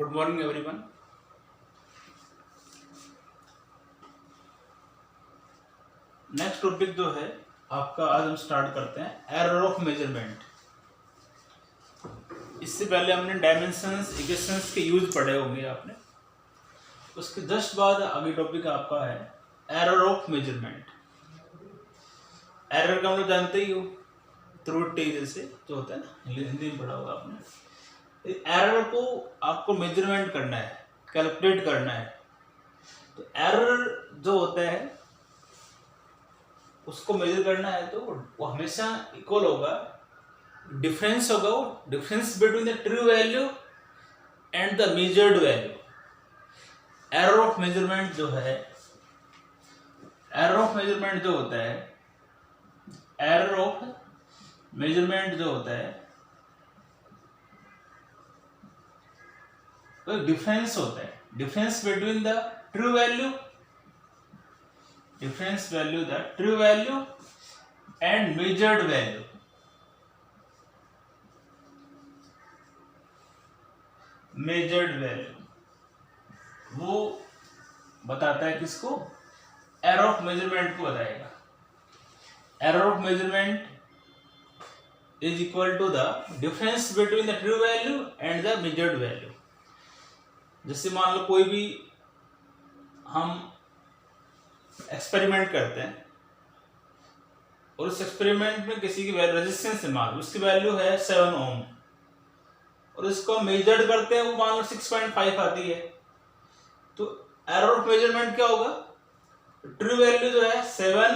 Good morning everyone. Next topic जो है आपका, आज हम स्टार्ट करते हैं एरर ऑफ मेजरमेंट। इससे पहले हमने डायमेंशंस, इक्वेशंस के यूज पढ़े होंगे आपने। उसके जस्ट बाद आगे टॉपिक आपका है एरर ऑफ मेजरमेंट। एरर का हम लोग जानते ही हो, त्रुटि जैसे जो होता है ना, हिंदी में पढ़ा होगा आपने। एरर को आपको मेजरमेंट करना है, कैलकुलेट करना है। तो एरर जो होता है उसको मेजर करना है तो वो हमेशा इक्वल होगा, डिफरेंस होगा, वो difference between the true value and the measured value. Error of measurement जो है, एरर ऑफ मेजरमेंट जो होता है, एरर ऑफ मेजरमेंट जो होता है तो डिफरेंस होता है, difference between the true value, difference value, the true value and measured value। measured value वो बताता है किसको? error of measurement को बताएगा। error of measurement is equal to the difference between the true value and the measured value। जैसे मान लो कोई भी हम एक्सपेरिमेंट करते हैं और उस एक्सपेरिमेंट में किसी की रेजिस्टेंस है, मान लो उसकी वैल्यू है 7 ओम और इसको मेजर्ड करते हैं, वो मान लो 6.5 आती है। तो एरर ऑफ मेजरमेंट क्या होगा? ट्रू वैल्यू जो है 7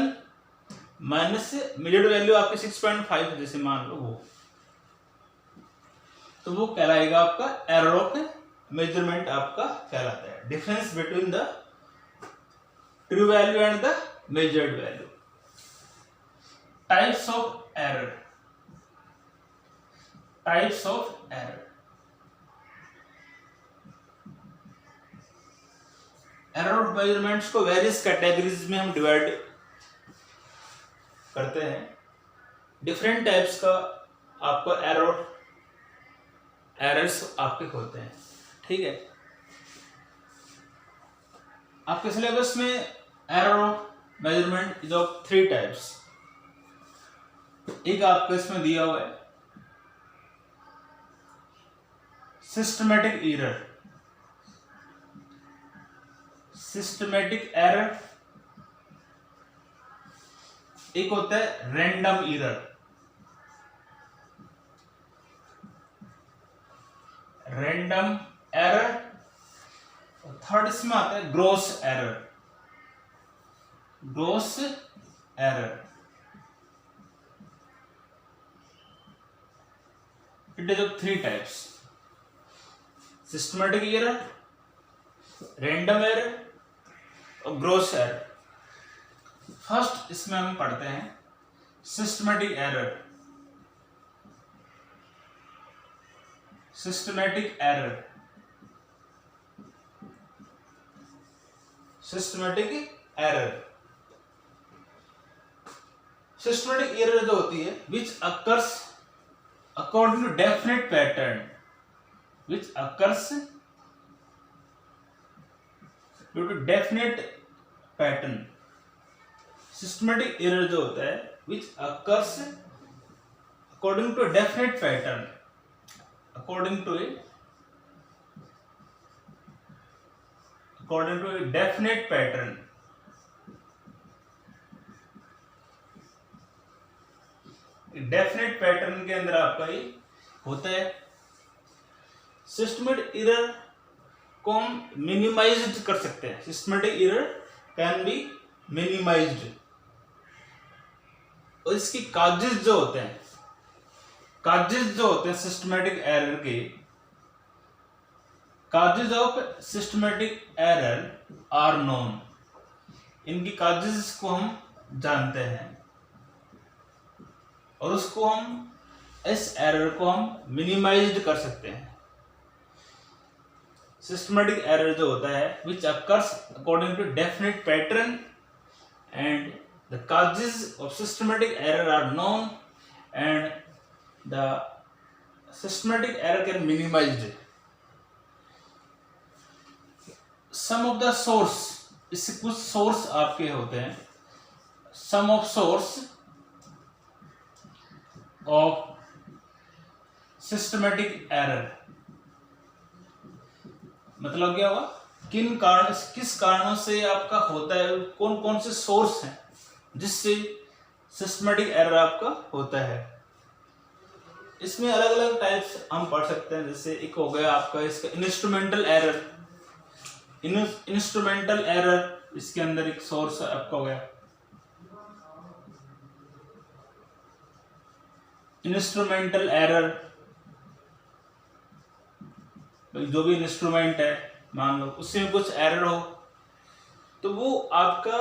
माइनस मेजर्ड वैल्यू आपकी 6.5 जैसे मान लो वो, तो वो कहलाएगा आपका एरर ऑफ मेजरमेंट, आपका कहलाता है difference between the true value and the measured value। types of error, types of error। error of measurements को various categories में हम डिवाइड करते हैं। डिफरेंट टाइप्स का आपको एरर्स आपके होते हैं, ठीक है। आपके सिलेबस में error of measurement is of 3 types. एक आपको इसमें दिया हुआ है सिस्टमैटिक एरर, सिस्टमैटिक एरर। एक होता है random error, random error. Third इसमें आता है gross error, gross error. It is of 3 types, systematic error, random error और ग्रॉस एरर। फर्स्ट इसमें हम पढ़ते हैं systematic error. Systematic error, systematic error. Systematic error जो होती है which occurs according to definite pattern, which occurs due to definite pattern. Systematic error जो होता है which occurs according to definite pattern, according to a definite pattern। Definite pattern के अंदर आपका ये होता है। सिस्टमैटिक एरर को हम मिनिमाइज्ड कर सकते हैं, systematic error can be minimised. और इसकी काजेस जो होते हैं, काजेस जो होते हैं सिस्टमैटिक एरर के, causes of systematic error are known. इनकी काजेज को हम जानते हैं और उसको हम, इस एरर को हम मिनिमाइज्ड कर सकते हैं। सिस्टमैटिक एरर जो होता है which occurs according to definite pattern and the causes of systematic error are known and the systematic error can minimized। Some of the source, इससे कुछ सोर्स आपके होते हैं, some of source of systematic error, मतलब क्या हुआ, किस कारणों से आपका होता है, कौन कौन से सोर्स हैं जिससे सिस्टमेटिक एरर आपका होता है। इसमें अलग अलग टाइप्स हम पढ़ सकते हैं, जैसे एक हो गया आपका इसका इंस्ट्रूमेंटल एरर, इंस्ट्रूमेंटल एरर इसके अंदर एक सोर्स आपका हो गया, इंस्ट्रूमेंटल एरर, जो भी इंस्ट्रूमेंट है मान लो उसमें कुछ एरर हो तो वो आपका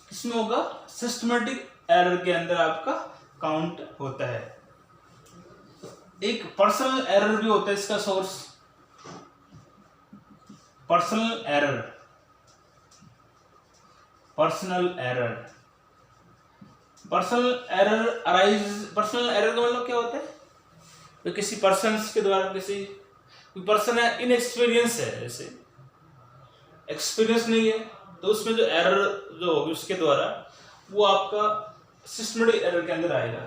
इसमें होगा, सिस्टमेटिक एरर के अंदर आपका काउंट होता है। एक पर्सनल एरर भी होता है इसका source, personal error, personal error, personal error arise, personal error का मतलब क्या होता है, तो किसी पर्सन के द्वारा, किसी पर्सन है इनएक्सपीरियंस है, जैसे एक्सपीरियंस नहीं है तो उसमें जो एरर जो होगी उसके द्वारा वो आपका सिस्टमेटिक एरर के अंदर आएगा।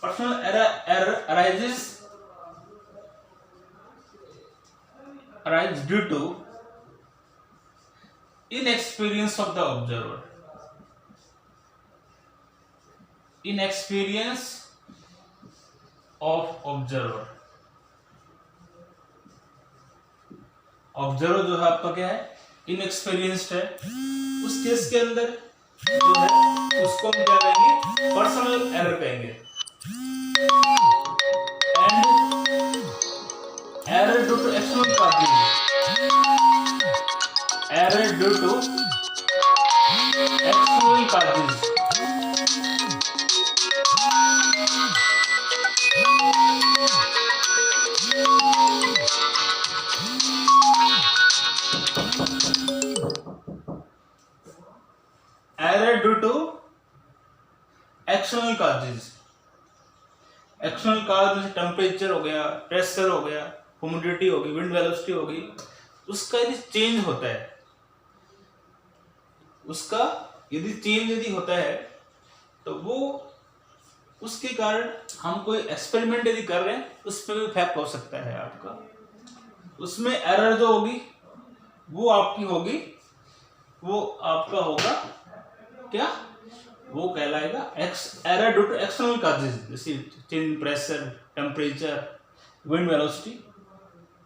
Personal error arise due to inexperience of the observer, inexperience of observer, observer जो है आपका क्या है, इनएक्सपीरियंस्ड है, उस केस के अंदर जो है उसको हम क्या कहेंगे, पर्सनल एरर कहेंगे। And error due to external causes, error due to external causes, error due to external causes, external cause में टेम्परेचर हो गया, प्रेशर हो गया, ह्यूमिडिटी होगी, विंड वेलोसिटी होगी, उसका यदि चेंज होता है, उसका यदि चेंज यदि होता है तो वो उसके कारण हम कोई एक्सपेरिमेंट यदि कर रहे हैं उस पर भी इफेक्ट हो सकता है आपका। उसमें एरर जो होगी वो आपकी होगी, वो आपका होगा क्या, वो कहलाएगा error due to external causes, जैसे change pressure, temperature, wind velocity,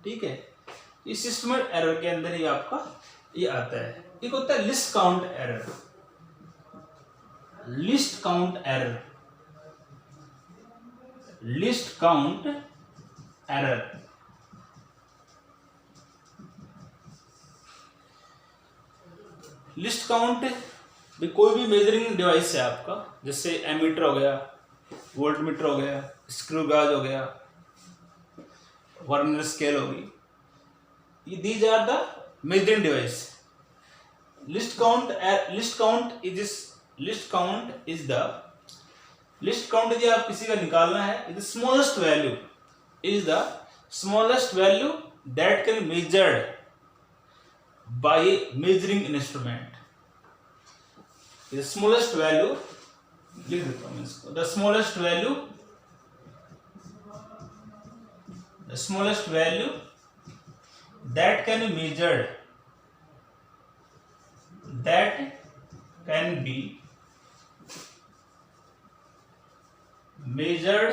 ठीक है। इस सिस्टमेटिक एरर के अंदर ही आपका ये आता है। एक होता है list count error, list count error, list count error, list count भी कोई भी मेजरिंग डिवाइस है आपका, जैसे एमीटर हो गया, वोल्ट मीटर हो गया, स्क्रू गाज हो गया, वर्नियर स्केल होगी, ये these are the measuring device. Least count यदि आप किसी का निकालना है, smallest value is the smallest value that can measured by measuring instrument. The smallest value, लिख देता हूँ इसको, the smallest value that can be measured, that can be measured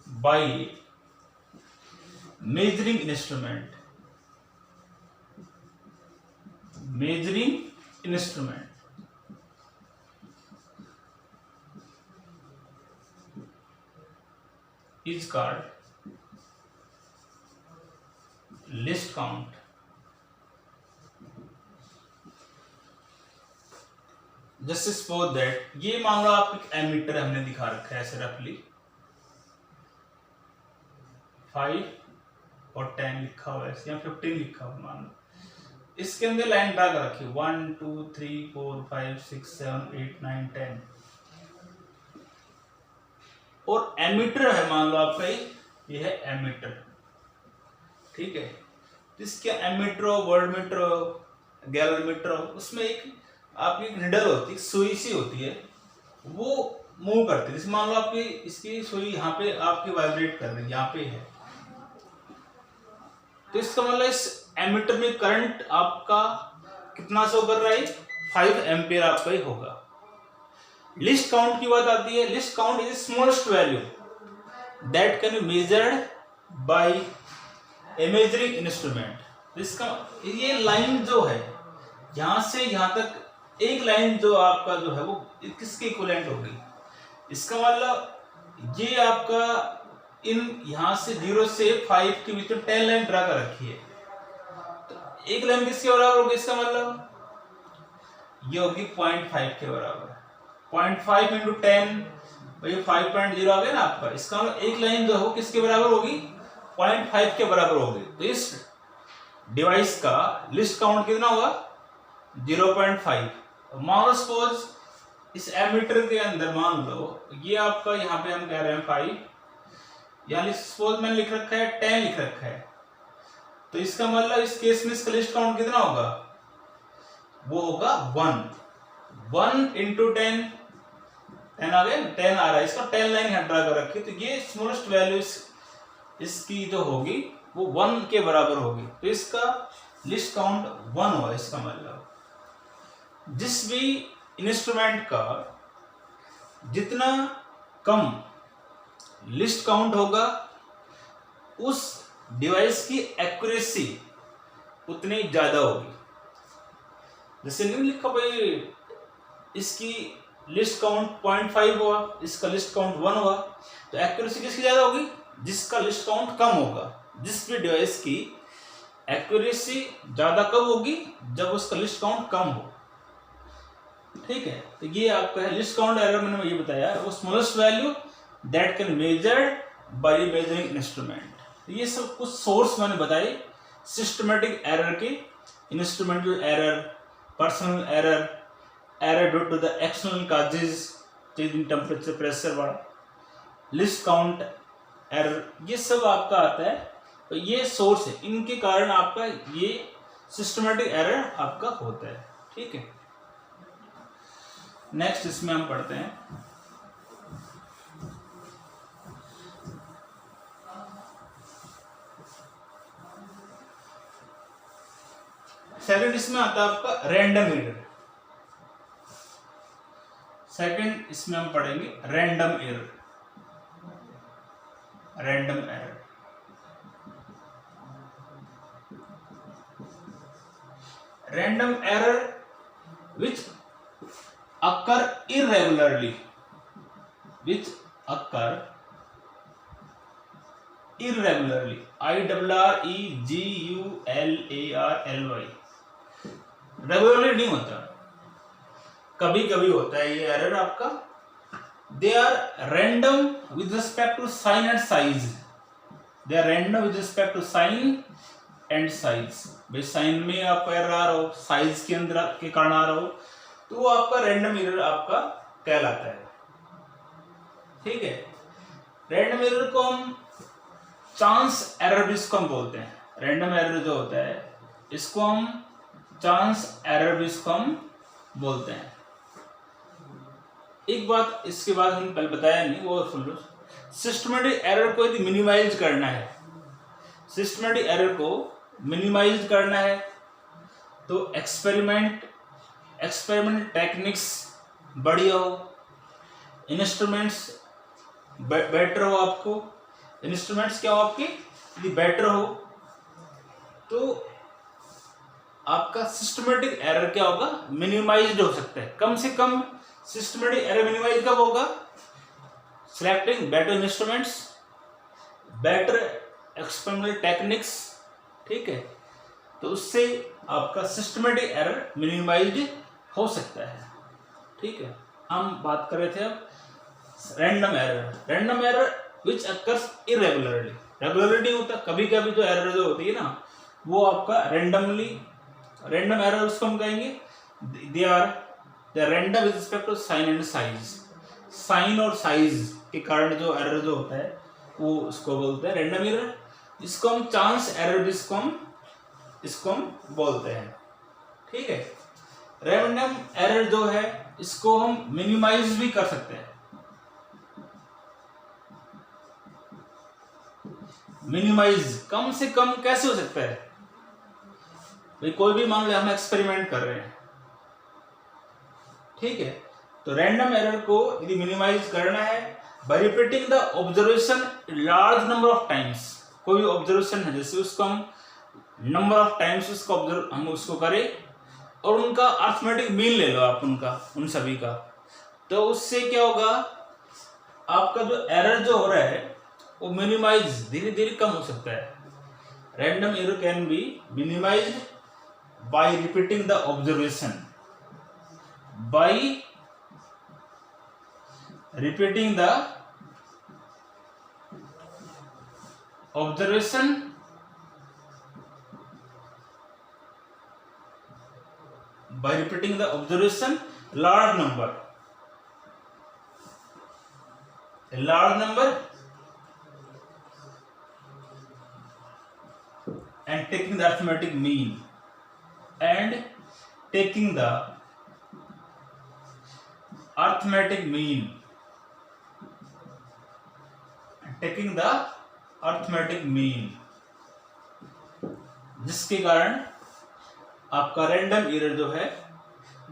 by measuring instrument, measuring instrument, is called list count. Just suppose that, ये मान लो आप एक ammeter हमने दिखा रखा है ऐसे रफली, 5 और 10 लिखा हुआ है या 15 लिखा हुआ मान लो, इसके अंदर लाइन ड्रा कर रखी 1 2 3 4 5 6 7 8 9 10, और एमीटर है मान लो आपका ये है एमीटर, ठीक है। इसके एमीटर हो, वर्ड मीटर हो, गैलोरीमीटर हो, उसमें एक आपकी एक निडल होती है, सुई सी होती है, वो मूव करती है। जैसे मान लो आपकी इसकी सुई यहाँ पे आपकी वाइब्रेट कर रही है, यहाँ पे है, तो इसका मतलब इस एमीटर में करंट आपका कितना शो कर रहा है, 5 एम्पियर आपका ही होगा। लिस्ट काउंट की बात आती है। List count is smallest value that can be measured by A measuring instrument. इसका ये लाइन जो है यहां से यहां तक, एक लाइन जो आपका जो है वो किसके इक्विवेलेंट होगी, इसका मतलब ये आपका इन यहां से 0 से 5 के बीच में 10 लाइन ड्रा कर रखी है, तो एक लाइन किसके बराबर होगी, इसका मतलब ये होगी 0.5 के बराबर। 0.5 इंटू 10 भाई 5.0 आ गया ना आपका, इसका मतलब एक लाइन जो है वो किसके बराबर होगी, 0.5 के बराबर होगी। तो इस डिवाइस का लिस्ट काउंट कितना होगा, 0.5। मान लो सपोज इस एमीटर के अंदर मान लो ये आपका यहाँ पे हम कह रहे हैं 5, यानी सपोज मैंने लिख रखा है 10 लिख रखा है, तो इसका मतलब इस केस में इसका लिस्ट काउंट कितना होगा, वो होगा 1 इंटू 10 आ गया, 10 आ रहा है, इसका 10 लाइन यहाँ ड्रा कर रखी, तो ये स्मॉलेस्ट वैल्यू इसकी जो होगी वो 1 के बराबर होगी, तो इसका लिस्ट काउंट 1 हुआ। इसका मतलब जिस भी इंस्ट्रूमेंट का जितना कम लिस्ट काउंट होगा उस डिवाइस की एक्यूरेसी उतनी ज्यादा होगी। जैसे नहीं लिखा भाई इसकी लिस्ट काउंट 0.5 हुआ, इसका लिस्ट काउंट 1 हुआ, तो एक्यूरेसी किसकी ज्यादा होगी, जिसका लिस्ट काउंट कम होगा। जिस भी डिवाइस की एक्यूरेसी ज्यादा कब होगी, जब उसका लिस्ट काउंट कम हो। ठीक है, तो ये आपका है लिस्ट काउंट एरर, मैंने ये बताया वो smallest value that can measured by measuring instrument. ये सब कुछ सोर्स मैंने बताए सिस्टमेटिक एरर के, instrumental error, personal error, error due to the external causes, change in temperature, pressure बढ़ा, लिस्ट काउंट एरर, ये सब आपका आता है। तो ये सोर्स है, इनके कारण आपका ये सिस्टमेटिक एरर आपका होता है। ठीक है, नेक्स्ट इसमें हम पढ़ते हैं सेकंड, इसमें आता है आपका रैंडम एरर। सेकंड इसमें हम पढ़ेंगे random error. Random error, random error which occur irregularly, which occur irregularly, IRREGULARLY, regularly नहीं होता, कभी कभी होता है ये एरर आपका। They are random with respect to sign and size, they are random with respect to sign and size. भाई साइन में आपका एरर आ रहा हो, साइज के अंदर के कारण आ रहा हो, तो वो आपका रैंडम एरर आपका कहलाता है। ठीक है, रैंडम एरर को हम चांस एरर भी इसको हम बोलते हैं। रैंडम एरर जो होता है इसको हम चांस एरर भी इसको हम बोलते हैं। एक बात इसके बाद हम पहले बताया नहीं, वो सुन लो। सिस्टमेटिक एरर को यदि मिनिमाइज करना है, सिस्टमेटिक एरर को मिनिमाइज करना है तो एक्सपेरिमेंट टेक्निक्स बढ़िया हो, इंस्ट्रूमेंट्स बेटर हो, आपको इंस्ट्रूमेंट्स क्या हो आपके यदि बेटर हो तो आपका सिस्टमेटिक एरर क्या होगा, मिनिमाइज्ड हो सकता है। कम से कम सिस्टमेटिक एरर मिनिमाइज कब होगा, selecting better instruments, better experimental techniques. ठीक है, तो उससे आपका सिस्टमेटिक एरर मिनिमाइज्ड हो सकता है। ठीक है, हम बात कर रहे थे अब random error. Random error which occurs irregularly, regularly होता, कभी कभी जो एरर जो होती है ना वो आपका रैंडमली, रैंडम एरर उसको हम कहेंगे they are random with respect to sign and size. Sign और साइज के कारण जो एरर जो होता है वो उसको बोलते हैं रैंडम एरर। इसको हम चांस एरर भी इसको हम इसको हम बोलते हैं। ठीक है, रैंडम एरर जो है इसको हम मिनिमाइज भी कर सकते हैं। मिनिमाइज कम से कम कैसे हो सकता है भाई, कोई भी मान लो हम एक्सपेरिमेंट कर रहे हैं, ठीक है, तो रैंडम एरर को यदि मिनिमाइज करना है bye repeating the observation large number of times. कोई ऑब्जर्वेशन है जैसे उसको हम नंबर ऑफ टाइम्स उसको ऑब्जर्व हम उसको करें और उनका अर्थमेटिक मीन ले लो आप उनका, उन सभी का, तो उससे क्या होगा, आपका जो एरर जो हो रहा है वो मिनिमाइज धीरे धीरे कम हो सकता है। Random error can be minimised bye repeating the observation, by repeating the observation large number and taking the arithmetic mean and taking the arithmetic mean, जिसके कारण आपका रैंडम एरर जो है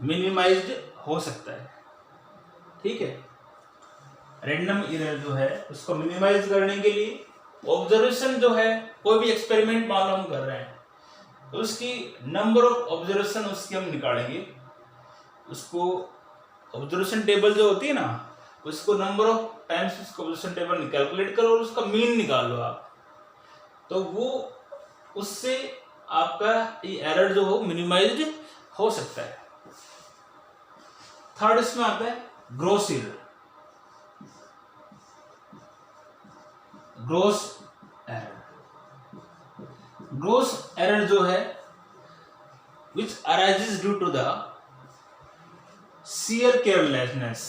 मिनिमाइज्ड हो सकता है। ठीक है, रैंडम एरर जो है उसको मिनिमाइज करने के लिए ऑब्जर्वेशन जो है, कोई भी एक्सपेरिमेंट मान लो हम कर रहे हैं तो उसकी नंबर ऑफ ऑब्जर्वेशन उसकी हम निकालेंगे, उसको ऑब्जर्वेशन टेबल जो होती है ना उसको नंबर ऑफ टाइम्स उसको ऑब्जर्वेशन टेबल कैलकुलेट करो और उसका मीन निकालो आप, तो वो उससे आपका ये एरर जो हो मिनिमाइज्ड हो सकता है। थर्ड इसमें आता है ग्रॉस एरर। ग्रॉस एरर जो है which arises due to the sheer carelessness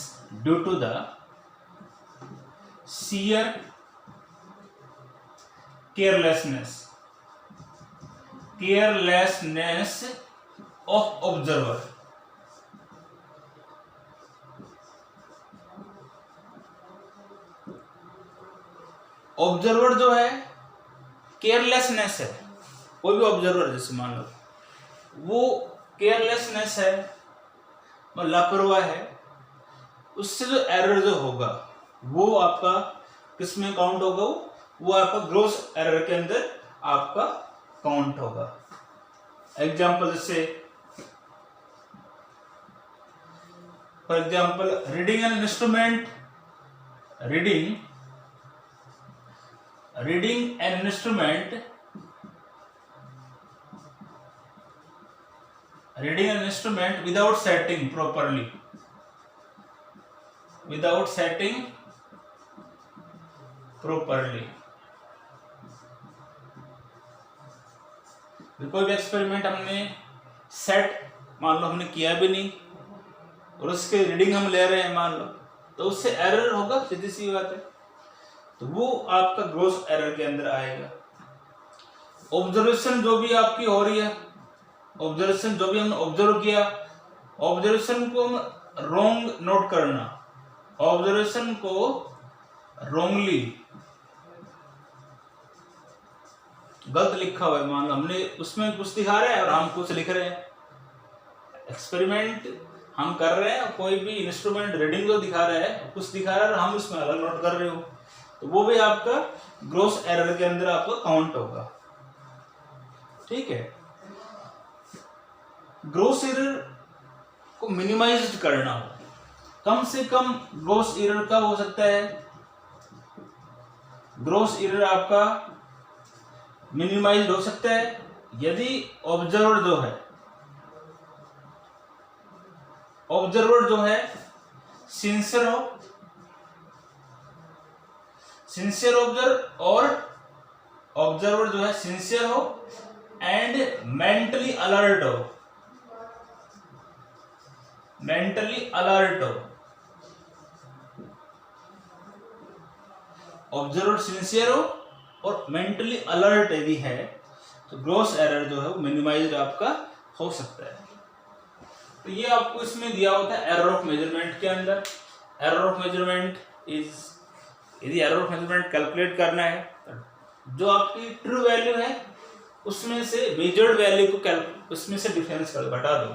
of observer। Observer जो है केयरलेसनेस है, कोई भी ऑब्जर्वर जैसे मान लो वो केयरलेसनेस है, लापरवाह है, उससे जो एरर जो होगा वो आपका किस में काउंट होगा, वो आपका ग्रॉस एरर के अंदर आपका काउंट होगा। एग्जांपल जैसे for example reading an instrument, reading an instrument without setting properly, कोई भी एक्सपेरिमेंट हमने सेट मान लो हमने किया भी नहीं और उसके रीडिंग हम ले रहे हैं मान लो, तो उससे एरर होगा, सीधी सी बात है, तो वो आपका ग्रॉस एरर के अंदर आएगा। ऑब्जर्वेशन जो भी आपकी हो रही है, ऑब्जर्वेशन जो भी हमने ऑब्जर्व किया, ऑब्जर्वेशन को हम रॉन्ग नोट करना, ऑब्जर्वेशन को रॉन्गली गलत लिखा हुआ है, मान लो हमने उसमें कुछ दिखा रहा है और हम कुछ लिख रहे हैं, एक्सपेरिमेंट हम कर रहे हैं, कोई भी इंस्ट्रूमेंट रीडिंग जो दिखा रहा है कुछ दिखा रहा है और हम उसमें अलग नोट कर रहे हो, तो वो भी आपका ग्रॉस एरर के अंदर आपका काउंट होगा। ठीक है, ग्रॉस एरर को मिनिमाइज करना हो, कम से कम ग्रॉस एरर का हो सकता है, ग्रॉस एरर आपका मिनिमाइज हो सकता है यदि ऑब्जर्वर जो है सिंसियर ऑब्जर्वर और ऑब्जर्वर जो है सिंसियर हो एंड मेंटली अलर्ट हो, ऑब्जर्वर सिंसियर हो और मेंटली अलर्ट यदि है तो ग्रॉस एरर जो है वो मिनिमाइज्ड आपका हो सकता है। तो ये आपको इसमें दिया होता है एरर ऑफ मेजरमेंट के अंदर। एरर ऑफ मेजरमेंट इज, यदि एरर ऑफ मेजरमेंट कैलकुलेट करना है तो जो आपकी ट्रू वैल्यू है उसमें से मेजर्ड वैल्यू को उसमें से डिफरेंस कर घटा दो।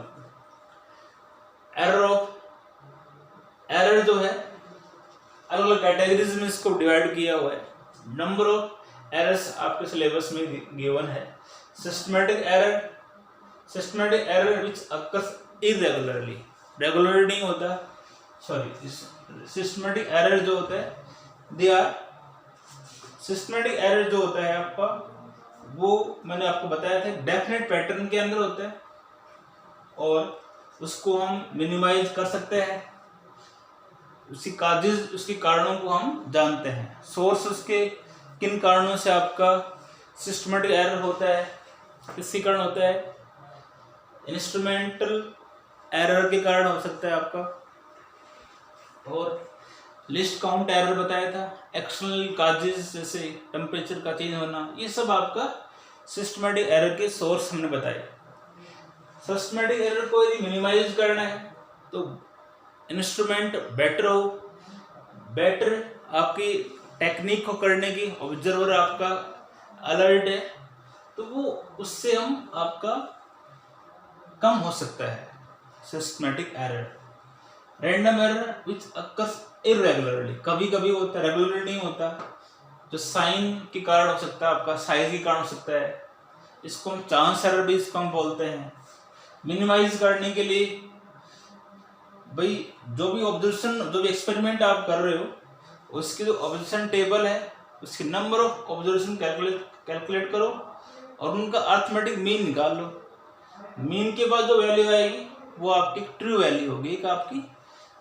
एरर जो है अलग अलग कैटेगरीज में इसको डिवाइड किया हुआ है। नंबर ऑफ एरर्स आपके सिलेबस में गिवन है। Systematic error which occurs irregularly, regular नहीं होता, सॉरी, सिस्टमैटिक एरर जो होता है दे आर, सिस्टमैटिक एरर जो होता है आपका वो मैंने आपको बताया था डेफिनेट पैटर्न के अंदर होता है और उसको हम मिनिमाइज कर सकते हैं। उसकी काजेज, उसके कारणों को हम जानते हैं। सोर्स उसके किन कारणों से आपका सिस्टमैटिक एरर होता है, किसके कारण होता है, इंस्ट्रूमेंटल एरर के कारण हो सकता है आपका, और लिस्ट काउंट एरर बताया था, एक्सटर्नल काजेज जैसे टेम्परेचर का चेंज होना, ये सब आपका सिस्टमैटिक एरर के सोर्स हमने बताए। सिस्टमैटिक एरर को यदि मिनिमाइज करना है तो इंस्ट्रूमेंट बेटर हो, बेटर आपकी टेक्निक को करने की, ऑब्जर्वर आपका अलर्ट है तो वो उससे हम आपका कम हो सकता है systematic error. Random error which occurs irregularly, कभी कभी होता है, रेगुलर नहीं होता, जो साइन के कारण हो सकता है, आपका साइज के कारण हो सकता है, इसको हम चांस एरर भी इसको हम बोलते हैं। मिनिमाइज करने के लिए भाई जो भी ऑब्जर्वेशन, जो भी एक्सपेरिमेंट आप कर रहे हो उसकी जो ऑब्जर्वेशन टेबल है उसके नंबर ऑफ ऑब्जर्वेशन कैलकुलेट करो और उनका अरिथमेटिक मीन निकाल लो। मीन के बाद जो वैल्यू आएगी वो आपकी ट्रू वैल्यू होगी एक आपकी,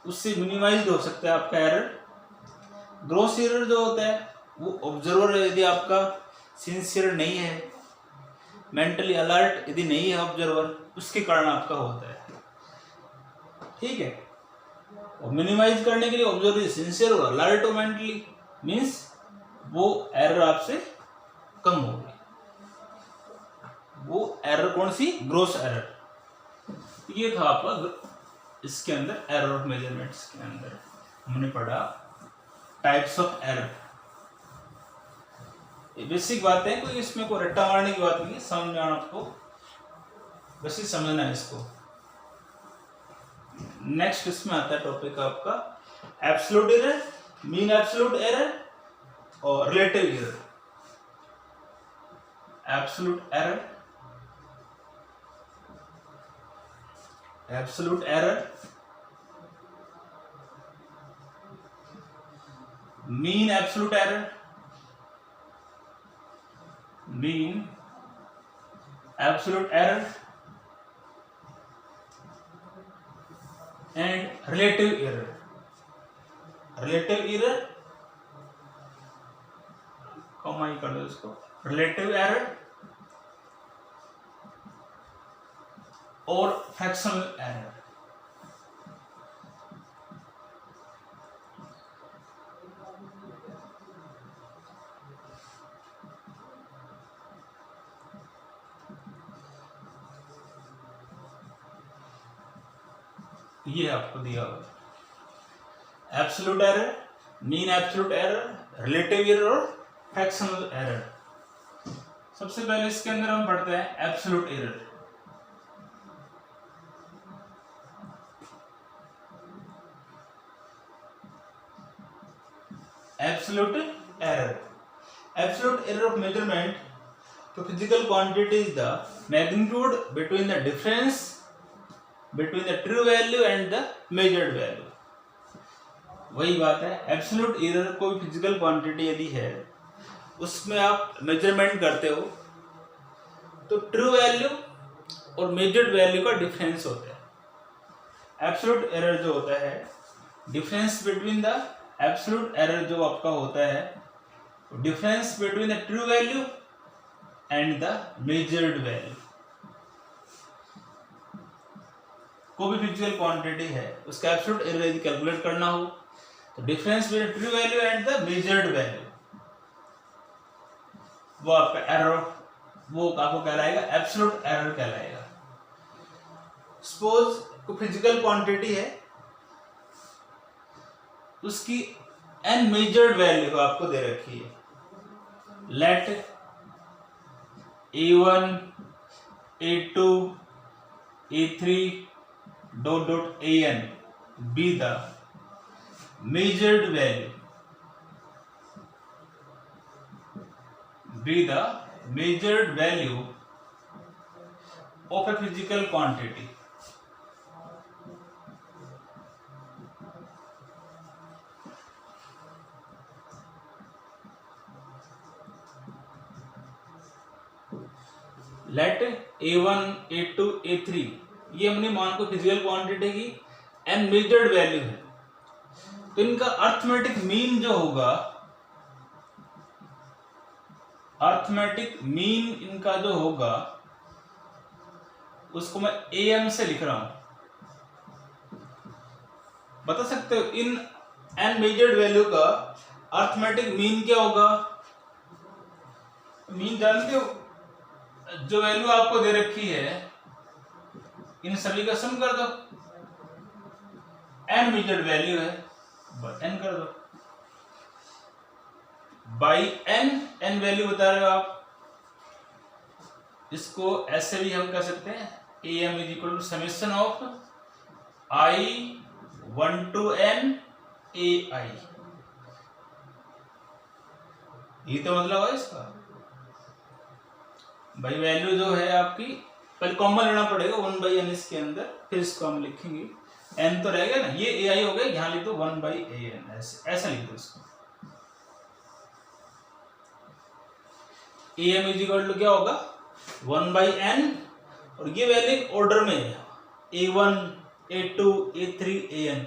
उससे मिनिमाइज हो सकता है आपका एरर। ग्रॉस एरर जो होता है वो ऑब्जर्वर यदि आपका सिंसियर नहीं है, मेंटली अलर्ट यदि नहीं है ऑब्जर्वर, उसके कारण आपका होता है, ठीक है। और मिनिमाइज करने के लिए ऑब्जर्वर सिंसियर और अलर्ट हो मेंटली, मीन्स वो एरर आपसे कम होगी। वो एरर कौन सी, ग्रॉस एरर। ये था आपका इसके अंदर एरर ऑफ मेजरमेंट्स के अंदर हमने पढ़ा टाइप्स ऑफ एरर। ये बेसिक बात है, कोई इसमें कोई रट्टा मारने की बात नहीं है, समझ में आना आपको, बस ही समझना है इसको। नेक्स्ट इसमें आता है टॉपिक आपका absolute error, mean absolute error और relative error. Absolute error, absolute error, mean absolute error, mean absolute error and relative error. Relative error, comma ही कर दो इसको, रिलेटिव एरर और फ्रैक्शनल एरर। ये आपको दिया हुआ absolute error, mean absolute error, relative error और फ्रैक्शनल एरर। सबसे पहले इसके अंदर हम पढ़ते हैं absolute error. Absolute error, absolute error of measurement तो physical quantity is the magnitude between the difference between the true value and the measured value. वही बात है, एब्सोल्यूट एरर कोई फिजिकल क्वांटिटी यदि है उसमें आप मेजरमेंट करते हो तो ट्रू वैल्यू और मेजर्ड वैल्यू का डिफरेंस होता है। एब्सोल्यूट एरर जो होता है, difference between the absolute error जो आपका होता है, difference between the true value and the measured value. कोई भी फिजिकल क्वांटिटी है उसका एब्सोल्यूट एरर यदि कैलकुलेट करना हो तो difference between true value and the measured value, वो आपका एरर ऑफ वो आपको कहलाएगा एब्सोल्यूट एरर कहलाएगा। सपोज कोई फिजिकल क्वांटिटी है, उसकी n मेजर्ड वैल्यू आपको दे रखी है, late A1 A2 A3 dot dot AN be the measured value, of a physical quantity. Let A1 A2 A3 ये हमने मान को फिजिकल क्वांटिटी की एन मेजर्ड वैल्यू है, तो इनका अर्थमेटिक मीन जो होगा, अर्थमेटिक मीन इनका जो होगा उसको मैं AM से लिख रहा हूं। बता सकते हो इन एन मेजर्ड वैल्यू का अर्थमेटिक मीन क्या होगा? मीन जानते हो, जो वैल्यू आपको दे रखी है इन सभी का सम कर दो, एन मेजर्ड वैल्यू है एन कर दो बाई एन वैल्यू बता रहे हो आप, इसको ऐसे भी हम कह सकते हैं AM is equal to summation of I1 to N AI, ये तो मतलब है इसका। भाई वैल्यू जो है आपकी, पहले कॉमन लेना पड़ेगा 1/n इसके अंदर, फिर इसको हम लिखेंगे, n तो रहेगा ना, ये AI हो गया, यहाँ लिख दो 1/an, ऐसा लिख दो इसको। AM इज इक्वल टू क्या होगा 1/n, और ये वैल्यू ऑर्डर में है A1 A2 A3 AN,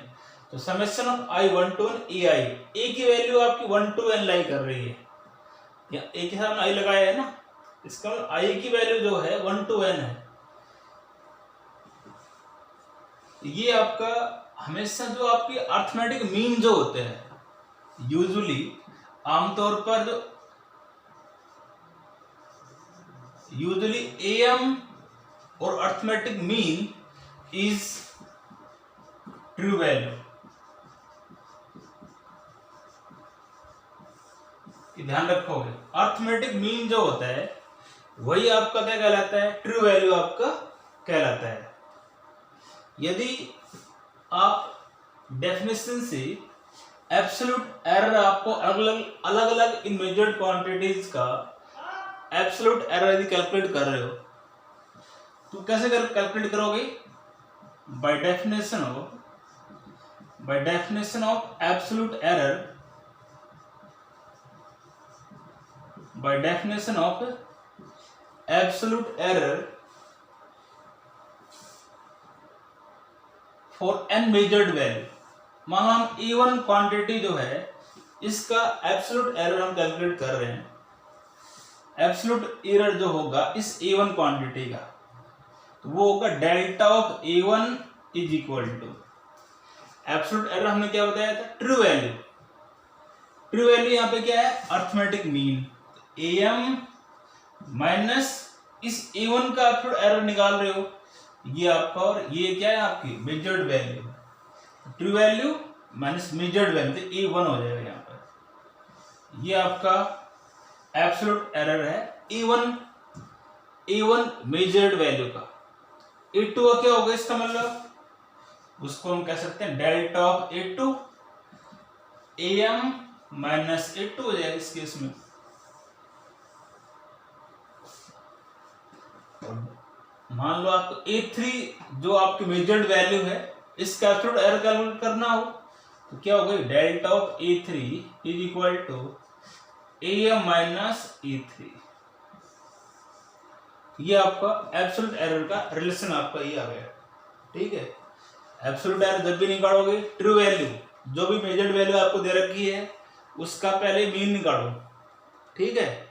तो summation of I1 to N AI, A की वैल्यू आपकी 1 to n लाई कर रही है, या A के साथ I लगाया है ना, इसका I की वैल्यू जो है 1 to n है। ये आपका हमेशा जो आपकी अर्थमेटिक मीन जो होते हैं, यूजुअली आमतौर पर जो यूजुअली AM और arithmetic mean is true value, ध्यान रखोगे। अर्थमेटिक मीन जो होता है वही आपका क्या कहलाता है, ट्रू वैल्यू आपका कहलाता है। यदि आप डेफिनेशन से एब्सोल्यूट एरर आपको अलग अलग इन मेजर्ड क्वांटिटीज का एब्सोल्यूट एरर यदि कैलकुलेट कर रहे हो, तो कैसे कैलकुलेट करोगे? By definition of absolute error, by definition of absolute error for n measured value। मानो हम E1 क्वांटिटी जो है इसका एब्सोल्यूट एरर हम कैलकुलेट कर रहे हैं, एब्सोल्यूट एरर जो होगा इस A1 क्वांटिटी का, तो वो होगा delta of A1 is equal to, absolute error हमने क्या बताया था, ट्रू वैल्यू। ट्रू वैल्यू यहाँ पे क्या है, अर्थमेटिक मीन, AM माइनस इस A1 का आप एरर निकाल रहे हो, ये आपका, और ये क्या है आपकी measured value, true value minus measured value, तो A1 हो जाएगा यहाँ पर। ये आपका एब्सोल्यूट एरर है A1 मेजर्ड वैल्यू का। A2 का क्या होगा इसका मतलब, उसको हम कह सकते हैं delta of A2, AM minus A2 हो जाएगा इस केस में। मान लो आपको A3 जो आपकी मेजर्ड वैल्यू है, इसका एब्सोल्यूट एरर कैलकुलेट करना हो, तो क्या होगा, delta of A3 is equal to AM minus E3। ये आपका एब्सोल्यूट एरर का रिलेशन आपका ये आ गया, ठीक है। एब्सोल्यूट एरर जब भी निकालोगे, ट्रू वैल्यू जो भी मेजर्ड वैल्यू आपको दे रखी है उसका पहले मीन निकालो, ठीक है,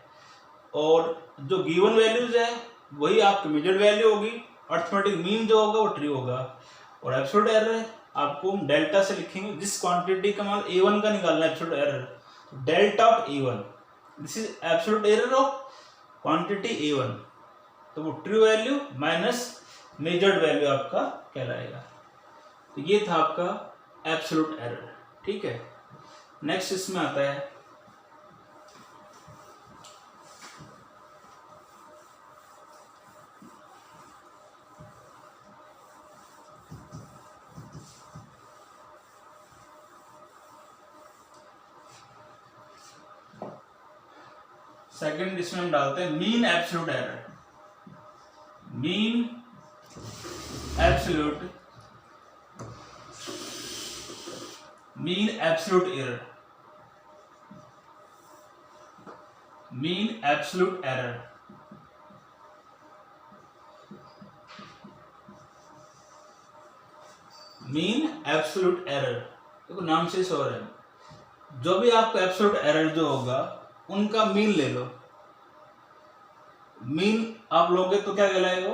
और जो गिवन वैल्यूज है वही आपकी मेजर्ड वैल्यू होगी, अर्थमेटिक मीन जो होगा वो ट्रू होगा, और एब्सोल्यूट एरर आपको हम डेल्टा से लिखेंगे, जिस क्वांटिटी का मान A1 का निकालना है absolute error, delta of A1, this is absolute error of quantity A1, तो वो true value minus measured value आपका कहलाएगा। तो ये था आपका एब्सोल्यूट एरर। ठीक है, नेक्स्ट इसमें आता है सेकंड, इसमें हम डालते हैं mean absolute error. Mean absolute error, mean absolute error. Mean absolute error देखो नाम से श्योर है, जो भी आपका एब्सोल्यूट एरर जो होगा उनका मीन ले लो। मीन आप लोगे तो क्या कहलाएगा?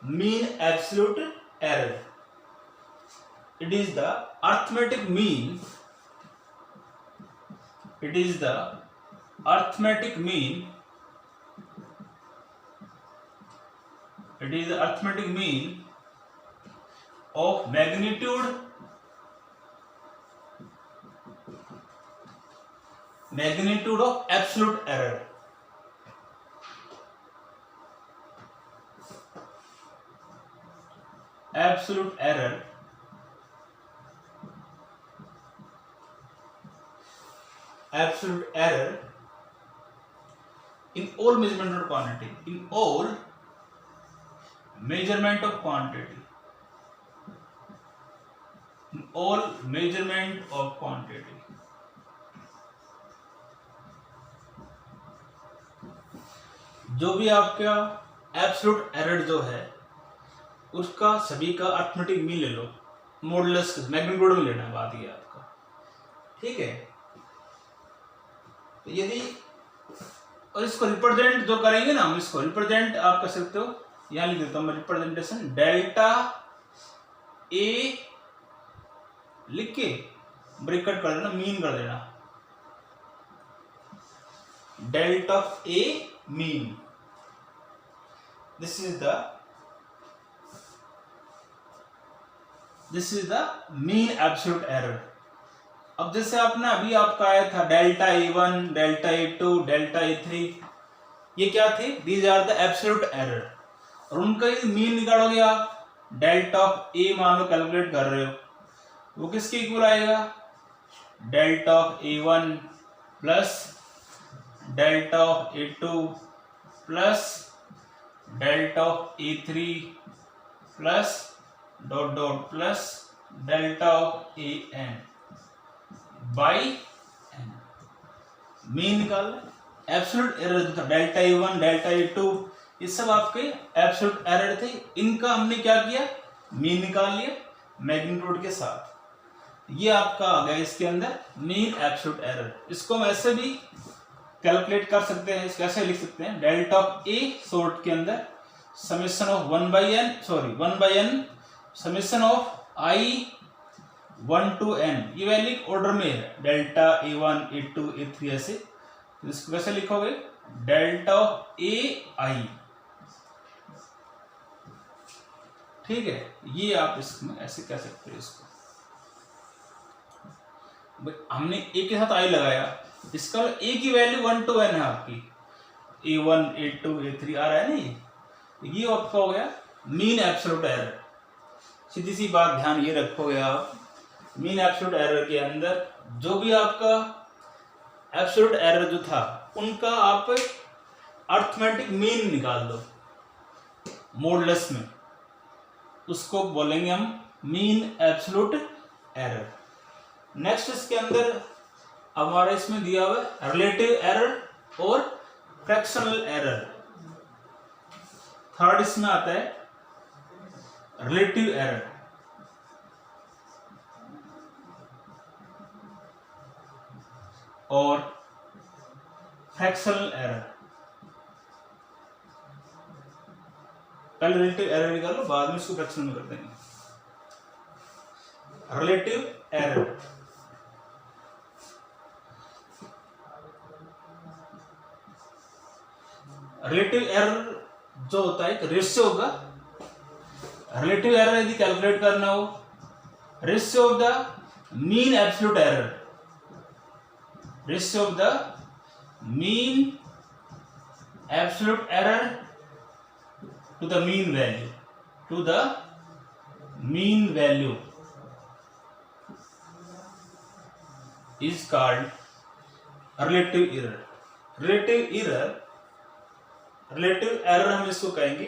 Mean absolute error. It is the arithmetic mean, it is the arithmetic mean, it is the arithmetic mean of magnitude of absolute error, absolute error in all measurement of quantity, in all measurement of quantity, in all measurement of quantity। जो भी आपका absolute error जो है उसका सभी का arithmetic mean ले लो, modulus magnitude में लेना है, बात ये आपका। ठीक है, तो यदि और इसको रिप्रेजेंट जो करेंगे ना, हम इसको रिप्रेजेंट आप कर सकते हो, यहां लिख देता हूं मैं रिप्रेजेंटेशन, डेल्टा ए लिख के ब्रैकेट कर देना, मीन कर देना, delta of A mean, this is the mean absolute error. अब जैसे आपने अभी आपका आया था delta A1, delta A2, delta A3, ये क्या थे? These are the absolute error, और उनका ये मीन निकालोगे आप, डेल्टा ऑफ A मान लो कैलकुलेट कर रहे हो, वो किसके इक्वल आएगा? Delta of A1 plus delta of A2 plus delta of A3 plus dot dot plus delta of AN by n. Mean निकाल, एब्सोल्यूट एरर जो था डेल्टा A1, डेल्टा A2, ये सब आपके एब्सोल्यूट एरर थे, इनका हमने क्या किया? मीन निकाल लिया मैग्नीट्यूड के साथ। ये आपका आ गया इसके अंदर मीन एब्सोल्यूट एरर। इसको हम ऐसे भी कैलकुलेट कर सकते हैं, इसको ऐसे लिख सकते हैं, डेल्टा ऑफ ए शॉर्ट के अंदर summation of 1/n summation of i 1 to n, ये वैल्यू ऑर्डर में है, डेल्टा A1, A2, A3 ऐसे। तो इसको कैसे लिखोगे? Delta of AI। ठीक है, ये आप इसमें ऐसे कह सकते हो इसको। हमने A के साथ I लगाया, इसका A की वैल्यू 1 to n है आपकी, A1, A2, A3 आ रहा है ना, ये आपका हो गया मीन एब्सोल्यूट एरर। सीधी सी बात ध्यान ये रखोगे आप, मीन एब्सोल्यूट एरर के अंदर जो भी आपका एब्सोल्यूट एरर जो था उनका आप अर्थमेटिक मीन निकाल दो मॉडुलस में, उसको बोलेंगे हम मीन एब्सोल्यूट एरर। नेक्स्ट इसके अंदर हमारा इसमें दिया हुआ है रिलेटिव एरर और फ्रैक्शनल एरर। थर्ड इसमें आता है रिलेटिव एरर। और फ्रैक्शनल एरर। पहले रिलेटिव एरर निकालो, बाद में इसको फ्रैक्शनल में कर देंगे। रिलेटिव एरर, रिलेटिव एरर जो होता है एक रेशियो होगा। रिलेटिव एरर यदि कैलकुलेट करना हो, ratio of the mean absolute error, ratio of the mean absolute error to the mean value, to the mean value is called relative error. relative error हम इसको कहेंगे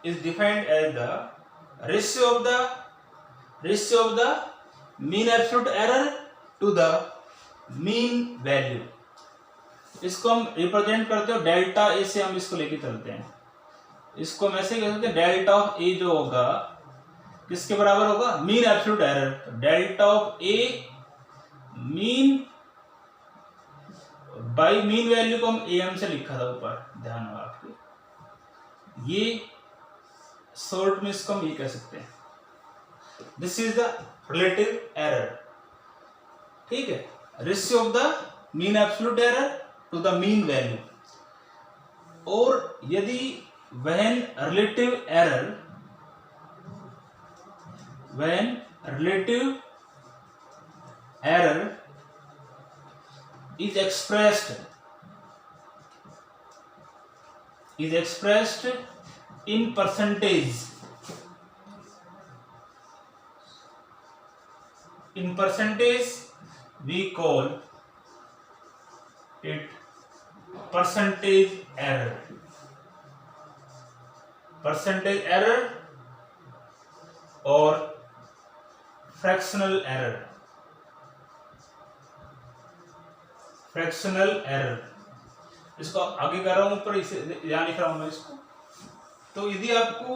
is defined as the ratio of the mean absolute error to the mean value. इसको हम represent करते हो delta A से, हम इसको लेके चलते हैं। इसको हम ऐसे कह सकते हैं, डेल्टा ऑफ ए जो होगा किसके बराबर होगा, mean absolute error. Delta of A mean by mean value को हम एम से लिखा था ऊपर, ध्यान हो आपके, ये शॉर्ट में इसको हम ये कह सकते हैं, this is the relative error. ठीक है, ratio of the mean absolute error to the mean value. और यदि when relative error is expressed in percentage, we call it percentage error or fractional error। इसको आगे कर रहा हूं, ऊपर इसे यहां लिख रहा हूं मैं इसको। तो यदि आपको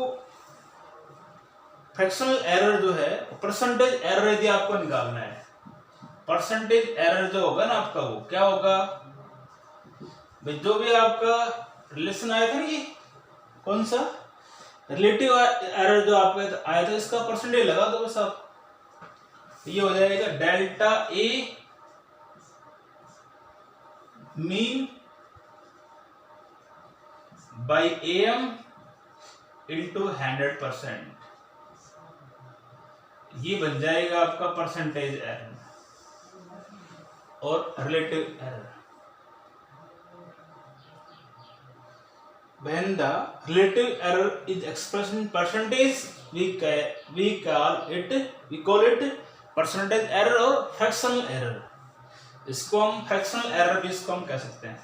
फ्रैक्शनल एरर जो है, परसेंटेज एरर यदि आपको निकालना है, परसेंटेज एरर जो होगा ना आपका, वो क्या होगा भाई, जो भी आपका रिलेशन आया था, ये कौन सा रिलेटिव एरर जो आपका आया था, इसका परसेंटेज लगा दो बस आप, ये हो जाएगा delta a mean by M into 100%, ये बन जाएगा आपका परसेंटेज एरर और relative error. When the relative error is expressed in percentage, we call it percentage error और fractional error। इसको हम फ्रैक्शनल एरर भी इसको हम कह सकते हैं।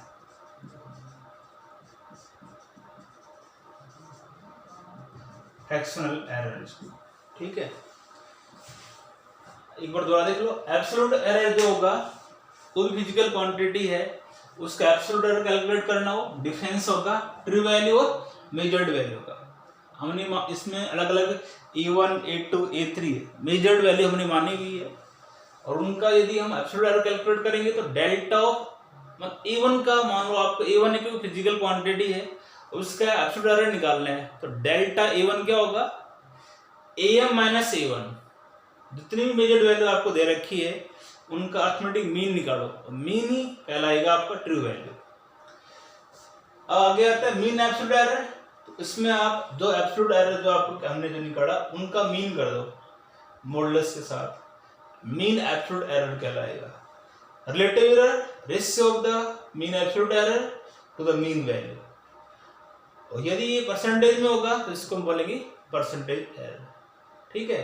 फ्रैक्शनल एरर इसको, ठीक है। एक बार दोबारा देख लो, एब्सोल्यूट एरर जो होगा वो भी फिजिकल क्वांटिटी है, उसका एब्सोल्यूट एरर कैलकुलेट करना हो, डिफरेंस होगा ट्रू वैल्यू और मेजर्ड वैल्यू का। हमने इसमें अलग अलग A1, A2, A3 measured value हमने मानी हुई है, और उनका यदि हम एब्सोल्यूट एरर कैलकुलेट करेंगे तो डेल्टा ऑफ A1 का, मान लो आपको A1 एक फिजिकल क्वांटिटी है, उसका एब्सोल्यूट एरर निकालना है, तो डेल्टा A1 क्या होगा, AM माइनस A1, जितनी भी मेजर्ड वैल्यू आपको दे रखी है उनका अर्थमेटिक मीन निकालो, मीन ही कहलाएगा आपका ट्रू वैल्यू। आगे आता है मीन एब्सोल्यूट एरर, तो इसमें आप जो एब्सोल्यूट एरर जो आपको हमने जो निकाला उनका मीन कर दो मॉडुलस के साथ, मीन एब्सोल्यूट एरर कहलाएगा। Relative error, ratio of the mean absolute error to the mean value, और यदि ये परसेंटेज में होगा तो इसको हम बोलेंगे परसेंटेज एरर। ठीक है,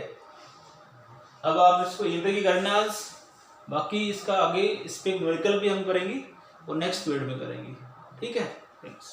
अब आप इसको ये तक ही करना आज, बाकी इसका आगे इस पे न्यूमेरिकल भी हम करेंगे और नेक्स्ट पीरियड में करेंगे। ठीक है, थैंक्स।